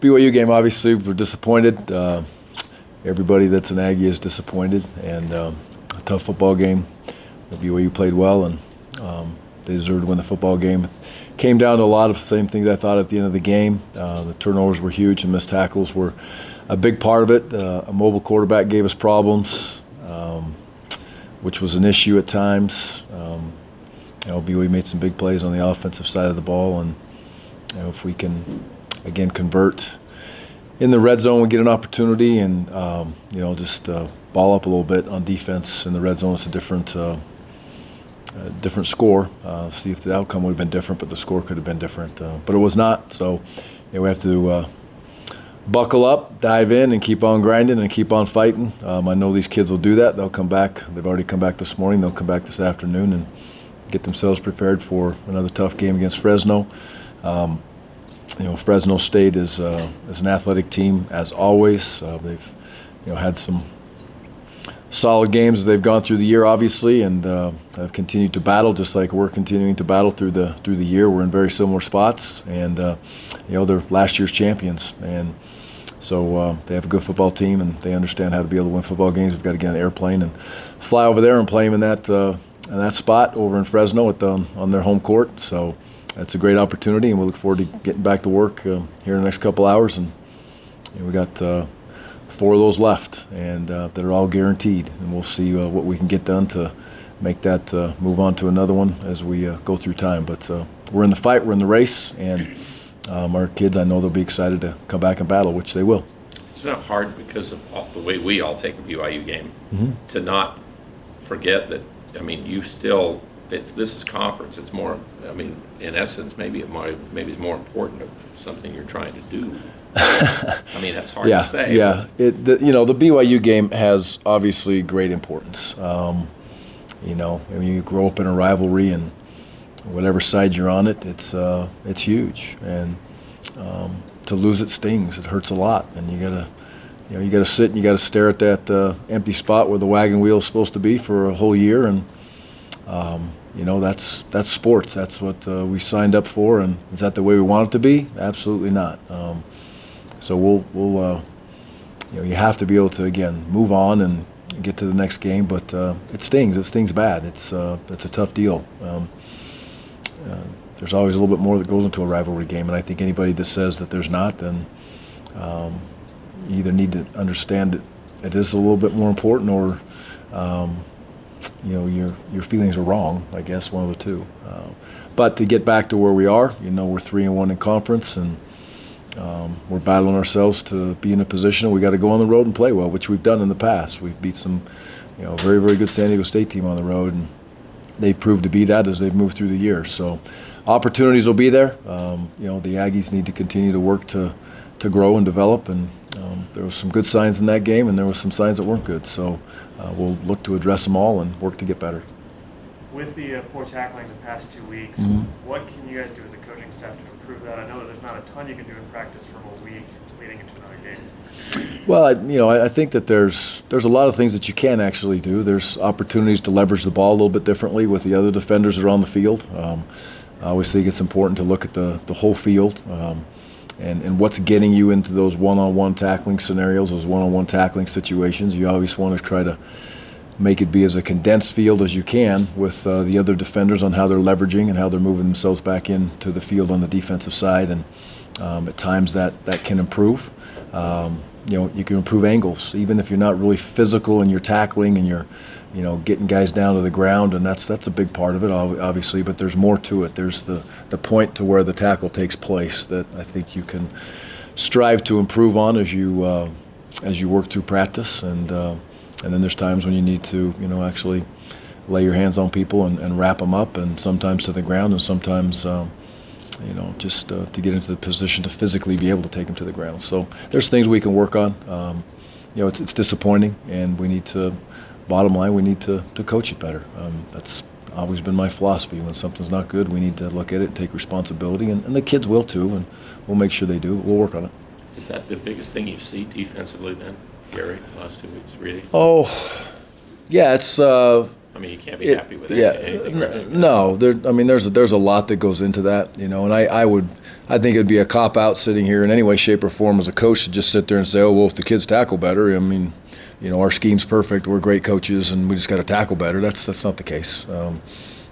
BYU game, obviously, we're disappointed. Everybody that's an Aggie is disappointed, and a tough football game. BYU played well, and they deserved to win the football game. It came down to a lot of the same things I thought at the end of the game. The turnovers were huge, and missed tackles were a big part of it. A mobile quarterback gave us problems, which was an issue at times. BYU made some big plays on the offensive side of the ball, and if we can, again, convert in the red zone, we get an opportunity, and just ball up a little bit on defense in the red zone. It's a different score. See if the outcome would have been different, but the score could have been different. But it was not. So we have to buckle up, dive in, and keep on grinding and keep on fighting. I know these kids will do that. They'll come back. They've already come back this morning. They'll come back this afternoon and get themselves prepared for another tough game against Fresno. Fresno State is an athletic team, as always. They've had some solid games as they've gone through the year, obviously, and have continued to battle just like we're continuing to battle through the year. We're in very similar spots, and they're last year's champions, and so they have a good football team, and they understand how to be able to win football games. We've got to get on an airplane and fly over there and play them in that spot over in Fresno on their home court. So that's a great opportunity, and we look forward to getting back to work here in the next couple hours. And we got 4 of those left, and that are all guaranteed. And we'll see what we can get done to make that move on to another one as we go through time. But we're in the fight, we're in the race, and our kids, I know they'll be excited to come back and battle, which they will. It's not hard because of the way we all take a BYU game to not forget that. You still. This is conference. It's more. In essence, maybe it's more important of something you're trying to do. That's hard to say. Yeah. The BYU game has obviously great importance. You grow up in a rivalry, and whatever side you're on it's huge. And to lose it stings. It hurts a lot, and you gotta sit and you gotta stare at that empty spot where the wagon wheel is supposed to be for a whole year. And that's sports. That's what we signed up for, and is that the way we want it to be? Absolutely not. So we'll you have to be able to, again, move on and get to the next game. But it stings. It stings bad. It's a tough deal. There's always a little bit more that goes into a rivalry game, and I think anybody that says that there's not, then you either need to understand that it is a little bit more important, or your feelings are wrong, I guess, one of the two. But to get back to where we are, we're 3-1 in conference, and we're battling ourselves to be in a position. We got to go on the road and play well, which we've done in the past. We've beat some, very, very good San Diego State team on the road, and they proved to be that as they've moved through the year. So opportunities will be there. The Aggies need to continue to work to grow and develop, and there was some good signs in that game, and there was some signs that weren't good. So we'll look to address them all and work to get better. With the poor tackling the past 2 weeks, what can you guys do as a coaching staff to improve that? I know that there's not a ton you can do in practice from a week leading into another game. Well, I think that there's a lot of things that you can actually do. There's opportunities to leverage the ball a little bit differently with the other defenders that are on the field. I always think it's important to look at the whole field. And what's getting you into those one-on-one tackling scenarios, those one-on-one tackling situations. You always want to try to make it be as a condensed field as you can with the other defenders on how they're leveraging and how they're moving themselves back into the field on the defensive side. And at times that can improve. You can improve angles, even if you're not really physical and you're tackling and you're getting guys down to the ground, and that's a big part of it, obviously. But there's more to it. There's the point to where the tackle takes place that I think you can strive to improve on as you work through practice, and then there's times when you need to actually lay your hands on people and wrap them up, and sometimes to the ground, and sometimes just to get into the position to physically be able to take them to the ground. So there's things we can work on. It's disappointing, and we need to. Bottom line, we need to coach it better. That's always been my philosophy. When something's not good, we need to look at it and take responsibility, and the kids will too, and we'll make sure they do. We'll work on it. Is that the biggest thing you see defensively then, Gary, the last 2 weeks, really? Oh, yeah, it's I mean, you can't be happy with anything. Right? No. There's a lot that goes into that, and I think it'd be a cop out sitting here in any way, shape, or form as a coach to just sit there and say, oh well, if the kids tackle better, I mean, our scheme's perfect, we're great coaches, and we just got to tackle better. That's not the case.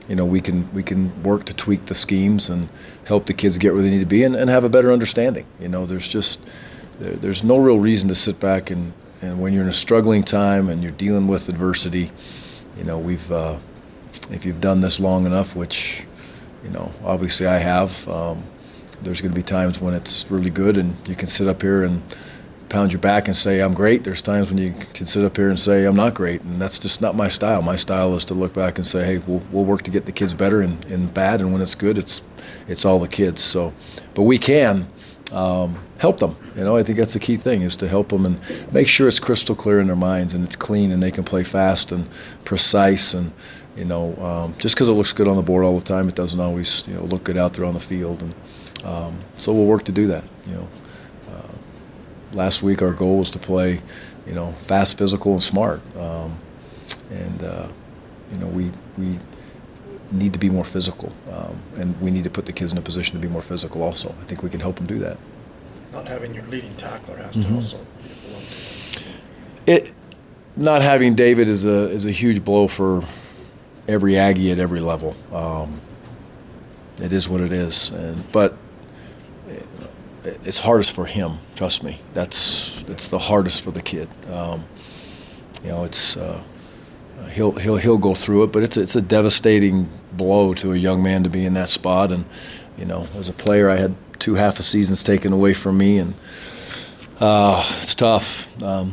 We can work to tweak the schemes and help the kids get where they need to be and have a better understanding. There's no real reason to sit back and when you're in a struggling time and you're dealing with adversity, if you've done this long enough, which, obviously I have, there's going to be times when it's really good and you can sit up here and pound your back and say I'm great. There's times when you can sit up here and say I'm not great, and that's just not my style. My style is to look back and say, hey, we'll work to get the kids better in bad, and when it's good, it's all the kids. So, but we can help them. I think that's the key thing, is to help them and make sure it's crystal clear in their minds and it's clean and they can play fast and precise. And just because it looks good on the board all the time, it doesn't always look good out there on the field. And so we'll work to do that. Last week our goal was to play, fast, physical, and smart. We need to be more physical, and we need to put the kids in a position to be more physical also. I think we can help them do that. Not having your leading tackler has to also be a blow to them. Not having David is a huge blow for every Aggie at every level. It is what it is, but it's hardest for him. Trust me, it's the hardest for the kid. He'll go through it, but it's a devastating blow to a young man to be in that spot. And as a player, I had 2 half a seasons taken away from me, and it's tough.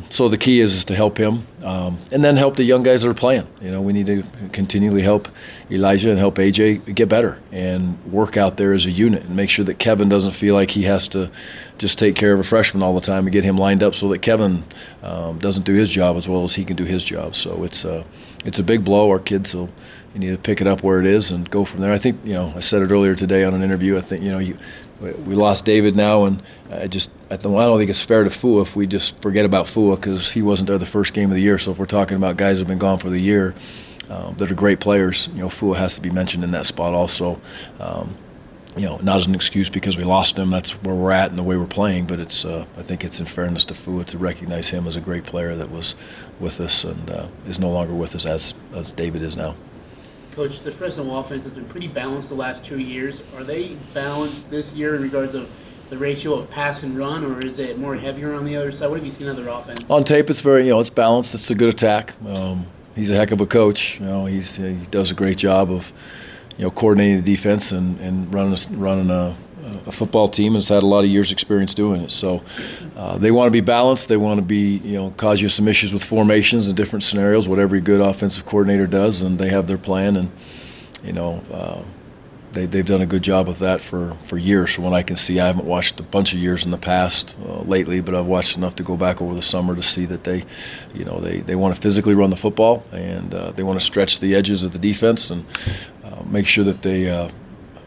So the key is to help him, and then help the young guys that are playing. We need to continually help Elijah and help AJ get better and work out there as a unit, and make sure that Kevin doesn't feel like he has to just take care of a freshman all the time and get him lined up so that Kevin doesn't do his job as well as he can do his job. So it's a big blow. Our kids you need to pick it up where it is and go from there. I think I said it earlier today on an interview. I think we lost David now, and I don't think it's fair to Fua if we just forget about Fua, because he wasn't there the first game of the year. So if we're talking about guys who've been gone for the year that are great players, Fua has to be mentioned in that spot also. Not as an excuse because we lost him. That's where we're at and the way we're playing. But I think it's in fairness to Fua to recognize him as a great player that was with us and is no longer with us as David is now. Coach, the Fresno offense has been pretty balanced the last 2 years. Are they balanced this year in regards of the ratio of pass and run, or is it more heavier on the other side? What have you seen of their offense? On tape, it's very, it's balanced. It's a good attack. He's a heck of a coach. He does a great job of, coordinating the defense and running a football team. Has had a lot of years' experience doing it. So they want to be balanced. They want to be, cause you some issues with formations and different scenarios, what every good offensive coordinator does, and they have their plan. And they've done a good job with that for years. From what I can see, I haven't watched a bunch of years in the past lately, but I've watched enough to go back over the summer to see that they want to physically run the football, and they want to stretch the edges of the defense and make sure that they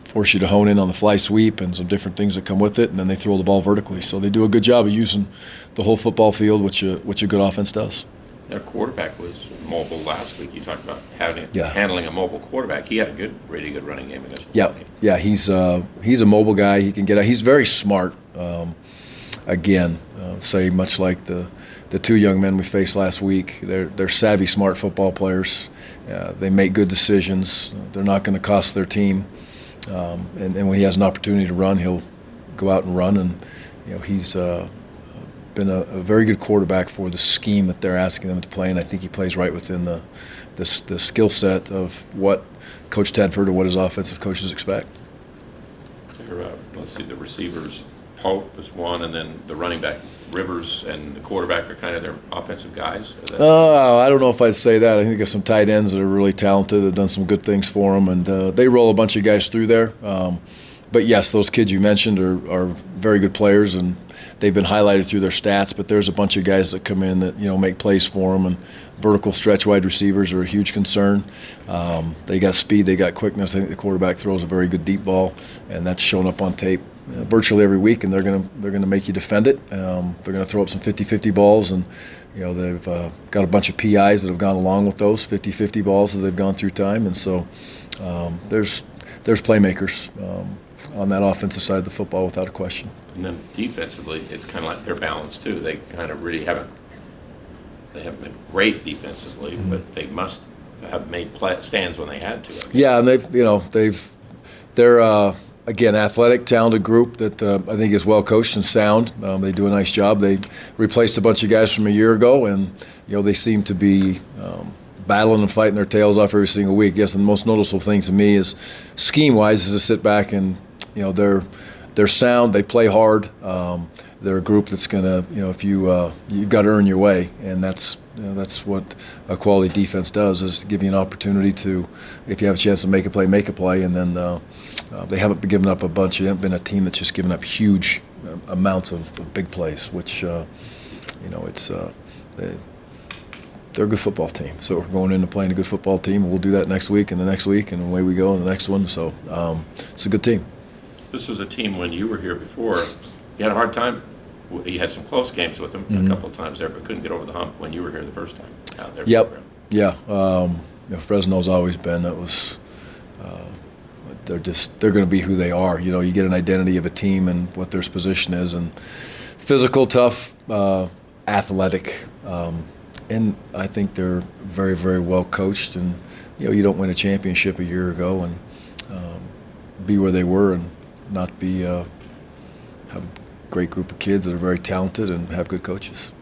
force you to hone in on the fly sweep and some different things that come with it, and then they throw the ball vertically. So they do a good job of using the whole football field, which a good offense does. Their quarterback was mobile last week. You talked about handling a mobile quarterback. He had a really good running game against Milwaukee. Yeah. He's a mobile guy. He can get out. He's very smart. Say much like the 2 young men we faced last week. They're savvy, smart football players. They make good decisions. They're not going to cost their team. And when he has an opportunity to run, he'll go out and run. And he's been a very good quarterback for the scheme that they're asking them to play, and I think he plays right within the skill set of what Coach Tedford or what his offensive coaches expect. Let's see, the receivers, Pope is one, and then the running back, Rivers, and the quarterback are kind of their offensive guys. I don't know if I'd say that. I think there's some tight ends that are really talented, that have done some good things for them, and they roll a bunch of guys through there. But yes, those kids you mentioned are very good players, and they've been highlighted through their stats. But there's a bunch of guys that come in that make plays for them, and vertical stretch wide receivers are a huge concern. They got speed, they got quickness. I think the quarterback throws a very good deep ball, and that's shown up on tape. virtually every week, and they're gonna make you defend it. They're gonna throw up some 50-50 balls, and they've got a bunch of PIs that have gone along with those 50-50 balls as they've gone through time, and so there's playmakers on that offensive side of the football without a question. And then defensively, it's kind of like they're balanced too. They kind of really haven't been great defensively, but they must have made stands when they had to. Yeah, and they're again, athletic, talented group that I think is well coached and sound. They do a nice job. They replaced a bunch of guys from a year ago, and they seem to be battling and fighting their tails off every single week. Yes, and the most noticeable thing to me is scheme-wise is to sit back and they're sound. They play hard. They're a group that's gonna if you've got to earn your way, and that's what a quality defense does, is give you an opportunity to, if you have a chance to make a play, and then they haven't been giving up a bunch. They haven't been a team that's just given up huge amounts of big plays, which they're a good football team. So we're going into playing a good football team, and we'll do that next week and the next week, and away we go in the next one. So it's a good team. This was a team when you were here before. You had a hard time. You had some close games with them a couple of times there, but couldn't get over the hump when you were here the first time out there. Yep. Yeah. Fresno's always been. It was. They're going to be who they are. You get an identity of a team and what their position is, and physical, tough, athletic, and I think they're very, very well coached. And you don't win a championship a year ago and be where they were and not be have a great group of kids that are very talented and have good coaches.